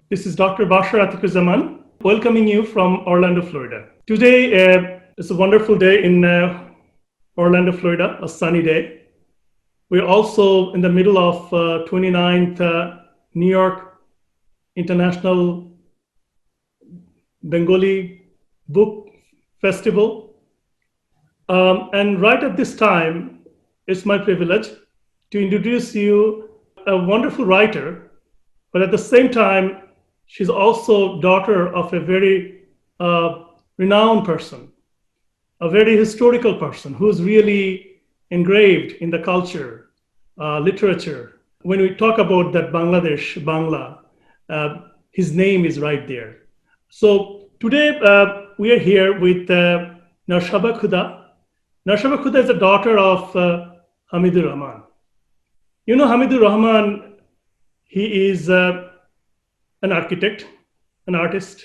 This is Dr. Bashar Atiquzzaman welcoming you from Orlando, Florida. Today is a wonderful day in Orlando, Florida, a sunny day. We're also in the middle of 29th New York International Bengali Book Festival. And right at this time, it's my privilege to introduce you a wonderful writer, but at the same time, she's also daughter of a very renowned person, a very historical person who's really engraved in the culture, literature. When we talk about that Bangladesh, Bangla, his name is right there. So today we are here with Nawshaba Khuda. Nawshaba Khuda is the daughter of Hamidur Rahman. You know Hamidur Rahman, he is an architect, an artist.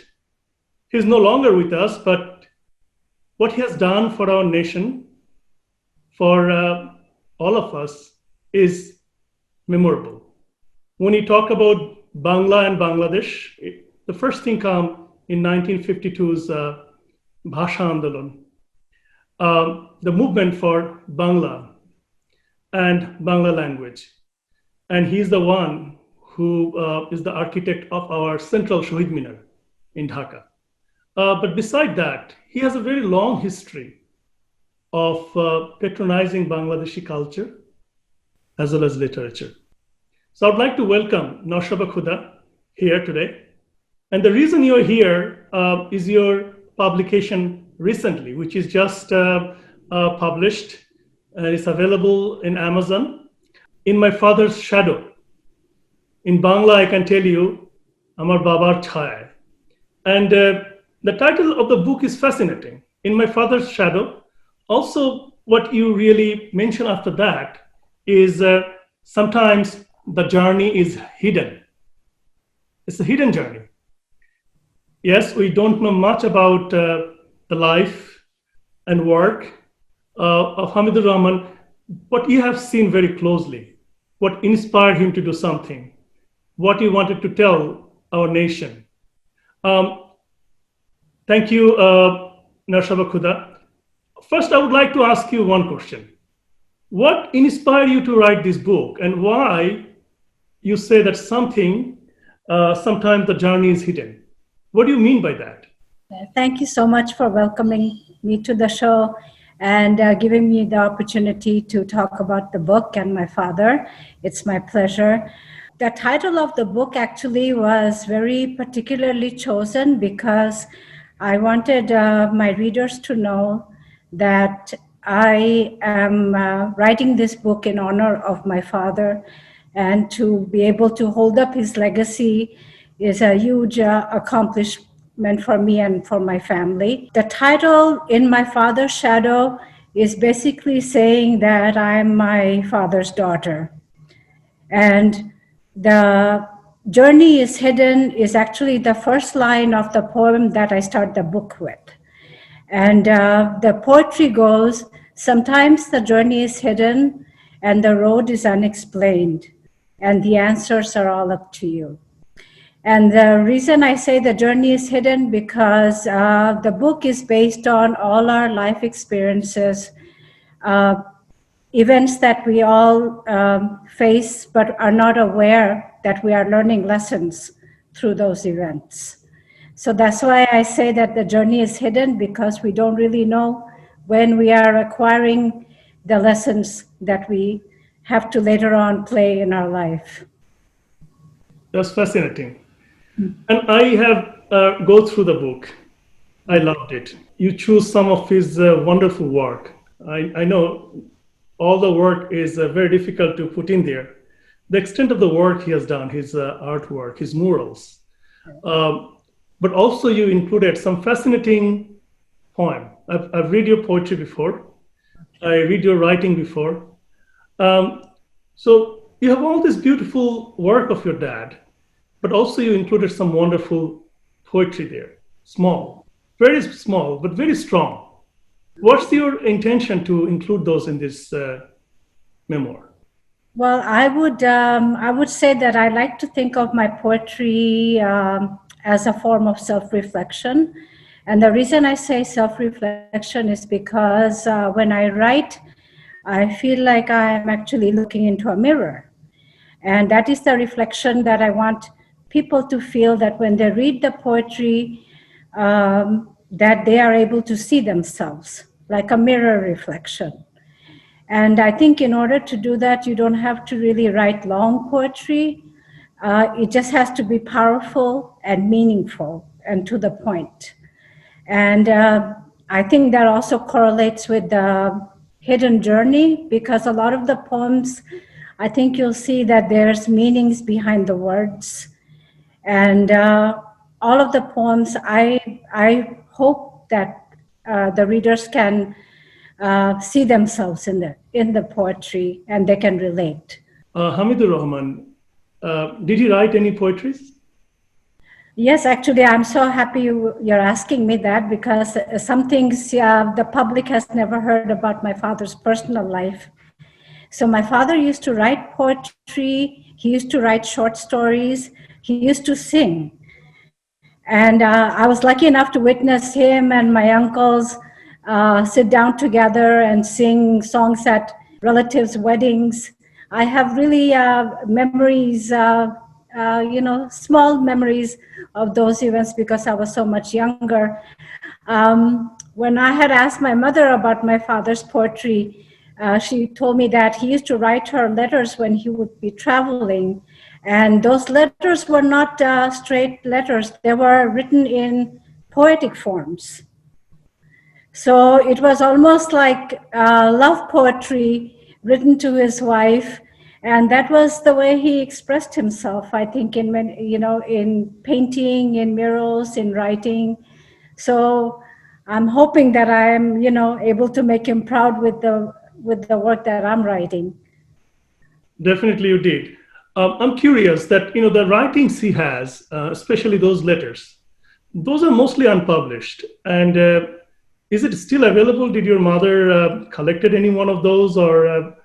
He's no longer with us, but what he has done for our nation, for all of us, is memorable. When you talk about Bangla and Bangladesh, the first thing come in 1952's Bhasha Andolan, the movement for Bangla and Bangla language. And he's the one who is the architect of our central Shahid Minar in Dhaka. But beside that, he has a very long history of patronizing Bangladeshi culture as well as literature. So I'd like to welcome Nawshaba Khuda here today. And the reason you're here is your publication recently, which is just published and it's available in Amazon, In My Father's Shadow. In Bangla, I can tell you, Amar Babar Chhaya. And the title of the book is fascinating, In My Father's Shadow. Also, what you really mention after that is sometimes the journey is hidden. It's a hidden journey. Yes, we don't know much about the life and work of Hamidur Rahman, but you have seen very closely what inspired him to do something, what he wanted to tell our nation. Thank you, Nawshaba Khuda. First, I would like to ask you one question. What inspired you to write this book, and why you say that sometimes the journey is hidden? What do you mean by that? Thank you so much for welcoming me to the show and giving me the opportunity to talk about the book and my father. It's my pleasure. The title of the book actually was very particularly chosen because I wanted my readers to know that I am writing this book in honor of my father, and to be able to hold up his legacy is a huge accomplishment for me and for my family. The title, In My Father's Shadow, is basically saying that I'm my father's daughter. And the journey is hidden is actually the first line of the poem that I start the book with. And the poetry goes, sometimes the journey is hidden and the road is unexplained, and the answers are all up to you. And the reason I say the journey is hidden because the book is based on all our life experiences, events that we all face but are not aware that we are learning lessons through those events. So that's why I say that the journey is hidden, because we don't really know when we are acquiring the lessons that we have to later on play in our life. That's fascinating. And I have go through the book. I loved it. You choose some of his wonderful work. I know all the work is very difficult to put in there. The extent of the work he has done, his artwork, his murals. But also you included some fascinating poem. I've read your poetry before. I read your writing before. So you have all this beautiful work of your dad, but also you included some wonderful poetry there. Small, very small, but very strong. What's your intention to include those in this memoir? Well, I would say that I like to think of my poetry as a form of self-reflection. And the reason I say self-reflection is because when I write, I feel like I'm actually looking into a mirror. And that is the reflection that I want people to feel, that when they read the poetry, that they are able to see themselves like a mirror reflection. And I think in order to do that, you don't have to really write long poetry. It just has to be powerful and meaningful and to the point. And I think that also correlates with the hidden journey, because a lot of the poems, I think you'll see that there's meanings behind the words. And all of the poems, I hope that the readers can see themselves in the poetry and they can relate. Hamidur Rahman, did he write any poetries? Yes, actually, I'm so happy you're asking me that, because some things the public has never heard about my father's personal life. So my father used to write poetry, he used to write short stories, he used to sing. And I was lucky enough to witness him and my uncles sit down together and sing songs at relatives' weddings. I have really memories, small memories of those events because I was so much younger. When I had asked my mother about my father's poetry, she told me that he used to write her letters when he would be traveling. And those letters were not straight letters, they were written in poetic forms. So it was almost like love poetry written to his wife. And that was the way he expressed himself, I think, in painting, in murals, in writing. So I'm hoping that I'm, able to make him proud with the work that I'm writing. Definitely, you did. I'm curious that the writings he has, especially those letters, those are mostly unpublished. And is it still available? Did your mother collected any one of those, or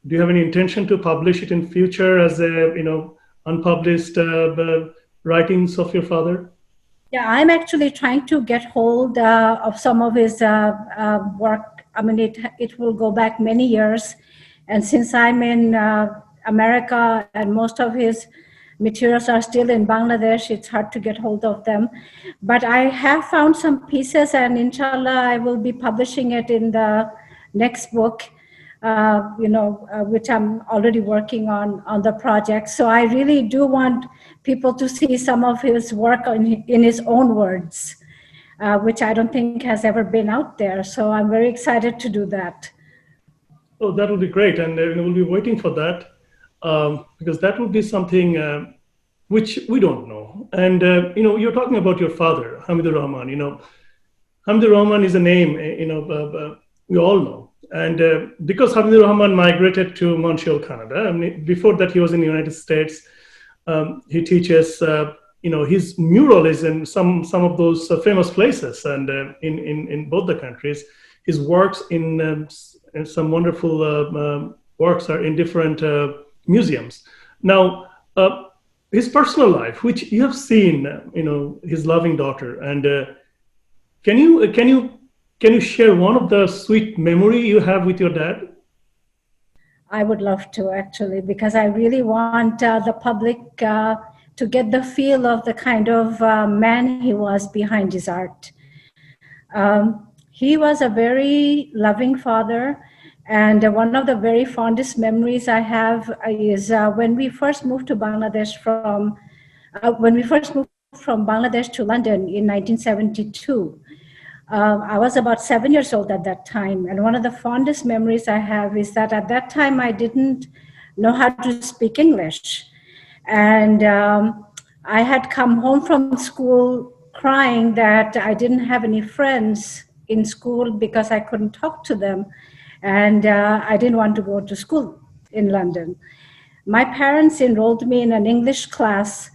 do you have any intention to publish it in future as a unpublished writings of your father? Yeah, I'm actually trying to get hold of some of his work. I mean, it will go back many years, and since I'm in America and most of his materials are still in Bangladesh, it's hard to get hold of them. But I have found some pieces, and inshallah, I will be publishing it in the next book. Which I'm already working on the project. So I really do want people to see some of his work in his own words, which I don't think has ever been out there. So I'm very excited to do that. Oh, that would be great, and we'll be waiting for that, because that would be something which we don't know. And you're talking about your father, Hamidur Rahman. Hamidur Rahman is a name we all know, and because Hamidur Rahman migrated to Montreal, Canada. I mean, before that, he was in the United States. He teaches. His mural is in some of those famous places, and in both the countries. His works in some wonderful works are in different museums. Now, his personal life, which you have seen, his loving daughter, and can you share one of the sweet memory you have with your dad? I would love to, actually, because I really want the public to get the feel of the kind of man he was behind his art. He was a very loving father, and one of the very fondest memories I have is when we first moved to Bangladesh from Bangladesh to London in 1972. I was about 7 years old at that time, and one of the fondest memories I have is that at that time I didn't know how to speak English, and I had come home from school crying that I didn't have any friends in school because I couldn't talk to them, and I didn't want to go to school in London. My parents enrolled me in an English class,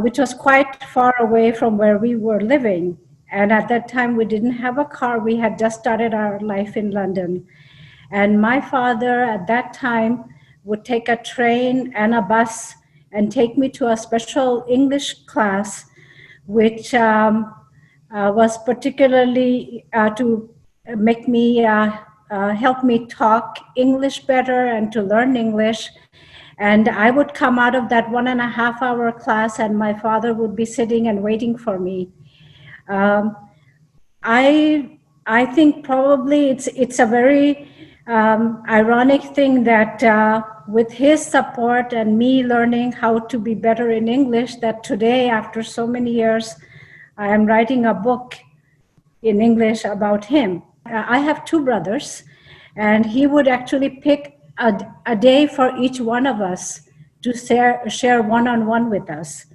which was quite far away from where we were living. And at that time, we didn't have a car. We had just started our life in London. And my father at that time would take a train and a bus and take me to a special English class, which was particularly to make me help me talk English better and to learn English. And I would come out of that 1.5 hour class, and my father would be sitting and waiting for me. Um, I think probably it's a very ironic thing that with his support and me learning how to be better in English, that today, after so many years, I am writing a book in English about him. I have two brothers, and he would actually pick a day for each one of us to share one-on-one with us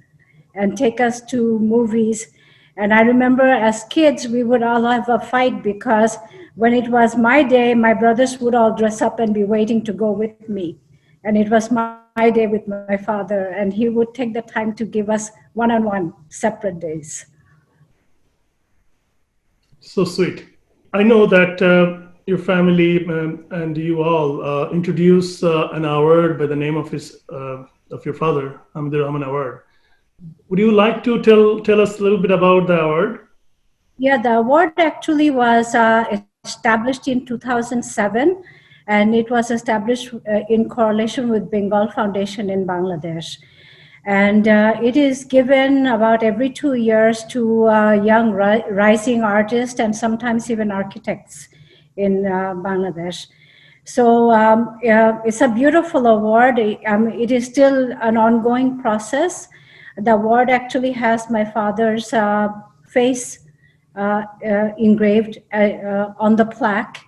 and take us to movies. And I remember as kids, we would all have a fight because when it was my day, my brothers would all dress up and be waiting to go with me. And it was my day with my father, and he would take the time to give us one-on-one separate days. So sweet. I know that your family and you all introduce an award by the name of your father, Hamidur Rahman Award. Would you like to tell us a little bit about the award? Yeah, the award actually was established in 2007, and it was established in correlation with Bengal Foundation in Bangladesh. And it is given about every 2 years to young rising artists and sometimes even architects in Bangladesh. So it's a beautiful award. It is still an ongoing process. The award actually has my father's face engraved on the plaque.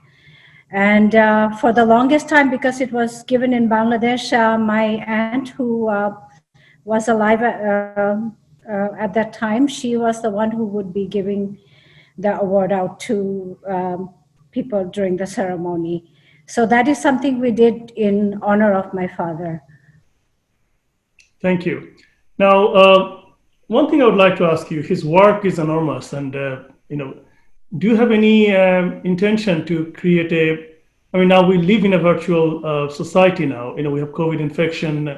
And for the longest time, because it was given in Bangladesh, my aunt, who was alive at that time, she was the one who would be giving the award out to people during the ceremony. So that is something we did in honor of my father. Thank you. Now, one thing I would like to ask you, his work is enormous, and do you have any intention to create now we live in a virtual society now. We have COVID infection.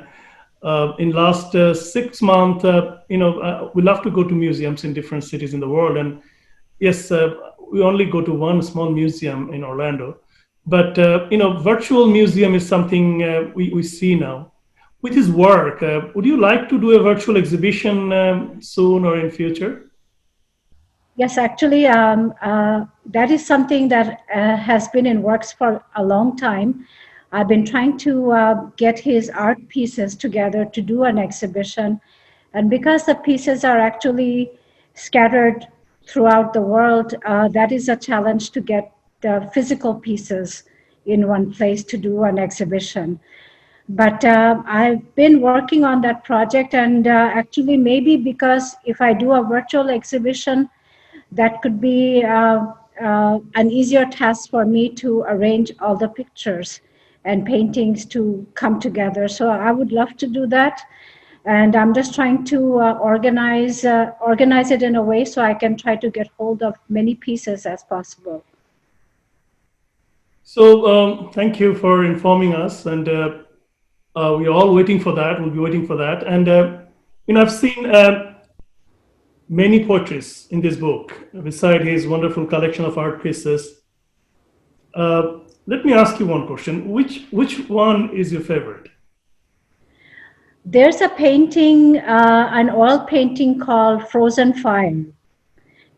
In last 6 months, we love to go to museums in different cities in the world. And yes, we only go to one small museum in Orlando. But, virtual museum is something we see now. With his work, would you like to do a virtual exhibition soon or in future? Yes, actually, that is something that has been in works for a long time. I've been trying to get his art pieces together to do an exhibition. And because the pieces are actually scattered throughout the world, that is a challenge to get the physical pieces in one place to do an exhibition. But I've been working on that project, and actually maybe because if I do a virtual exhibition, that could be an easier task for me to arrange all the pictures and paintings to come together. So I would love to do that. And I'm just trying to organize it in a way so I can try to get hold of many pieces as possible. So thank you for informing us. And we're all waiting for that. We'll be waiting for that. And, I've seen many portraits in this book, beside his wonderful collection of art pieces. Let me ask you one question. Which one is your favorite? There's a painting, an oil painting called Frozen Fire.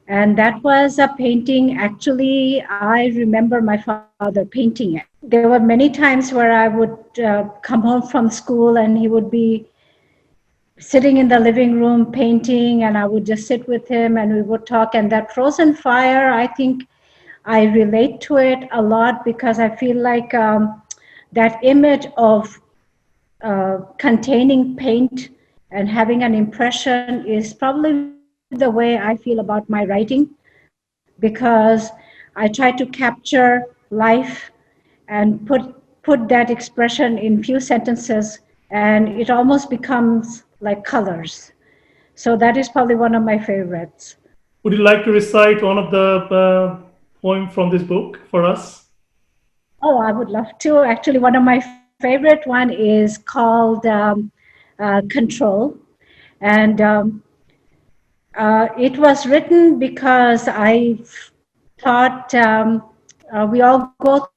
And that was a painting, actually, I remember my father painting it. There were many times where I would come home from school and he would be sitting in the living room painting, and I would just sit with him and we would talk. And that Frozen Fire, I think I relate to it a lot because I feel like that image of containing paint and having an impression is probably the way I feel about my writing, because I try to capture life and put that expression in few sentences, and it almost becomes like colors. So that is probably one of my favorites. Would you like to recite one of the poems from this book for us? Oh, I would love to. Actually, one of my favorite one is called Control. And it was written because I thought we all go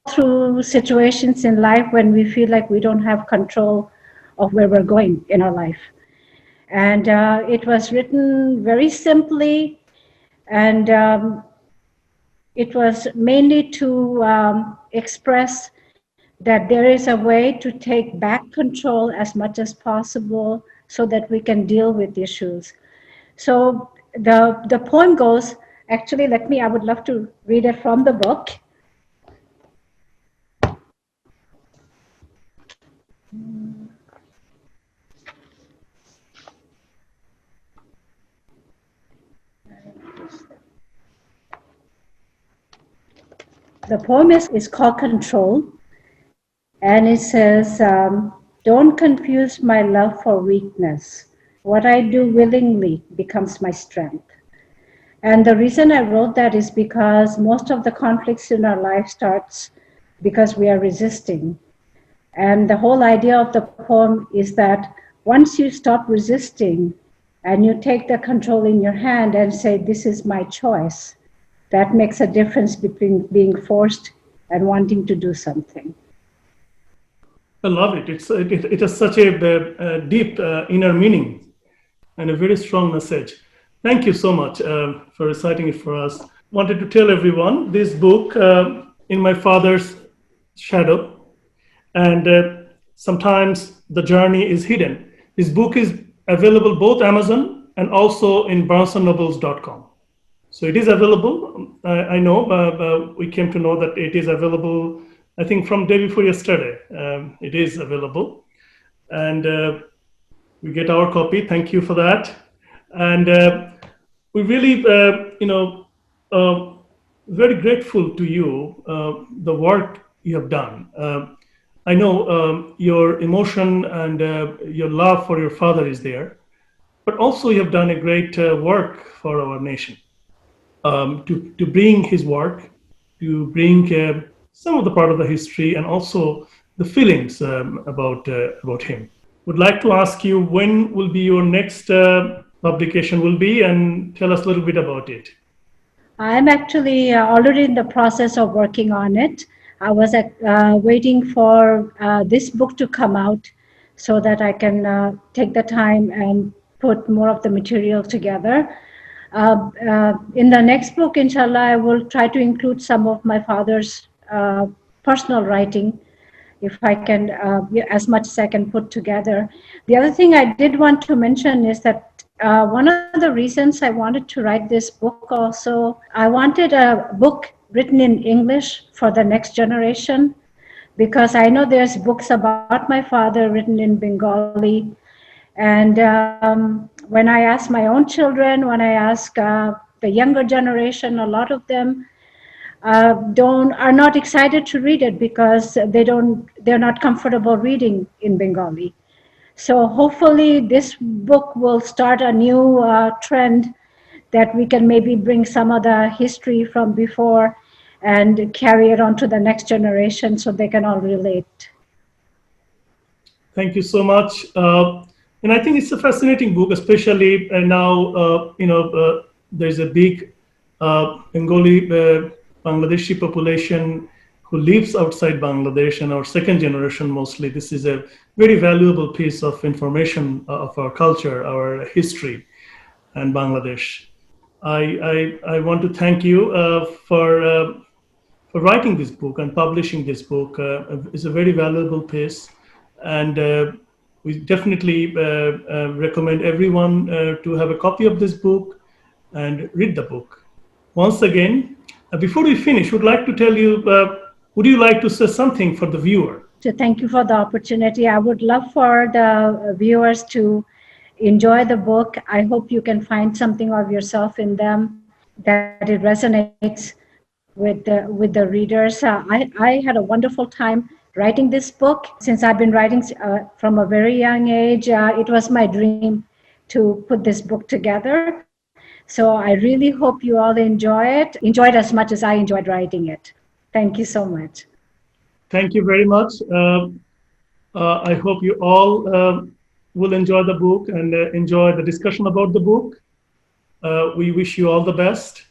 through situations in life when we feel like we don't have control of where we're going in our life. And it was written very simply, and it was mainly to express that there is a way to take back control as much as possible so that we can deal with issues. So the poem goes, actually, I would love to read it from the book. The poem is called Control, and it says, don't confuse my love for weakness. What I do willingly becomes my strength. And the reason I wrote that is because most of the conflicts in our life starts because we are resisting. And the whole idea of the poem is that once you stop resisting and you take the control in your hand and say, this is my choice, that makes a difference between being forced and wanting to do something. I love it. It has such a deep inner meaning and a very strong message. Thank you so much for reciting it for us. Wanted to tell everyone this book, In My Father's Shadow, and sometimes the journey is hidden. This book is available both Amazon and also in barnesandnobles.com. So it is available. I know we came to know that it is available, I think, from day before yesterday. It is available. And we get our copy. Thank you for that. And we really, very grateful to you, the work you have done. I know your emotion and your love for your father is there, but also you have done a great work for our nation. To bring his work, to bring some of the part of the history and also the feelings about him. Would like to ask you when will be your next publication will be, and tell us a little bit about it. I'm actually already in the process of working on it. I was waiting for this book to come out so that I can take the time and put more of the material together. In the next book, inshallah, I will try to include some of my father's personal writing, if I can, as much as I can put together. The other thing I did want to mention is that one of the reasons I wanted to write this book also, I wanted a book written in English for the next generation, because I know there's books about my father written in Bengali. And when I ask my own children, when I ask the younger generation, a lot of them are not excited to read it because they're not comfortable reading in Bengali. So hopefully this book will start a new trend that we can maybe bring some of the history from before and carry it on to the next generation so they can all relate. Thank you so much. And I think it's a fascinating book, especially now, there's a big Bengali Bangladeshi population who lives outside Bangladesh and our second generation mostly. This is a very valuable piece of information of our culture, our history, and Bangladesh. I want to thank you for writing this book and publishing this book. It's a very valuable piece, and we definitely recommend everyone to have a copy of this book and read the book. Once again, before we finish, would like to tell you, would you like to say something for the viewer? So thank you for the opportunity. I would love for the viewers to enjoy the book. I hope you can find something of yourself in them, that it resonates with the readers. I had a wonderful time writing this book. Since I've been writing from a very young age, it was my dream to put this book together. So I really hope you all enjoy it as much as I enjoyed writing it. Thank you so much. Thank you very much. I hope you all will enjoy the book and enjoy the discussion about the book. We wish you all the best.